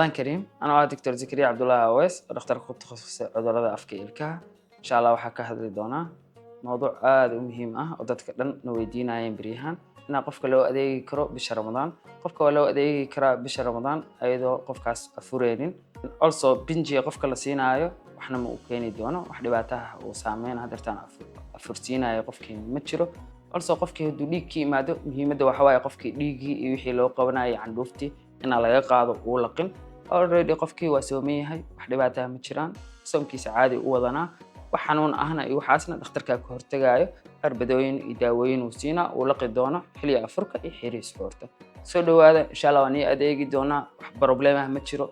رمضان كريم. أنا دكتور زكريا عبد الله عويس دكتور ku takhasusay cudurrada afka iyo ilkaha. Insha Allah waxaan ka hadli doonaa mowduuc aad u muhiim ah oo dadka dhan na weydiinayeen bariyahan in qofka loo adeegi karo bisha Ramadan. Qofka waa loo adeegi karaa bisha Ramadan ayadoo qofkaas afureynin. Also binji qofka la siinaayo waxna ma u keeni doono wax dhibaato ah oo saameyn hadartaan afursiinayo qofkii ma jiro. Also qofkii hadduu dhiig ka yimaado muhiimadda waxa waaye qofkii dhiigii iyo wixii loo qabanayay candhuuftii in laga qaado uu laqin. Already qofkii waa sooman yahay wax dhibaato ah ma jiraan. Soomkiisa caadi u wadanaa wax xanuun ahna iyo waxaasna dhakhtarka ka hortagayo arbadooyin iyo daawooyin uu siinaa uu laqi doono xilliga afurka iyo xiriis foorta. Soo dhawaada insha Allah waan adeegi doonaa wax problem ah ma jiro.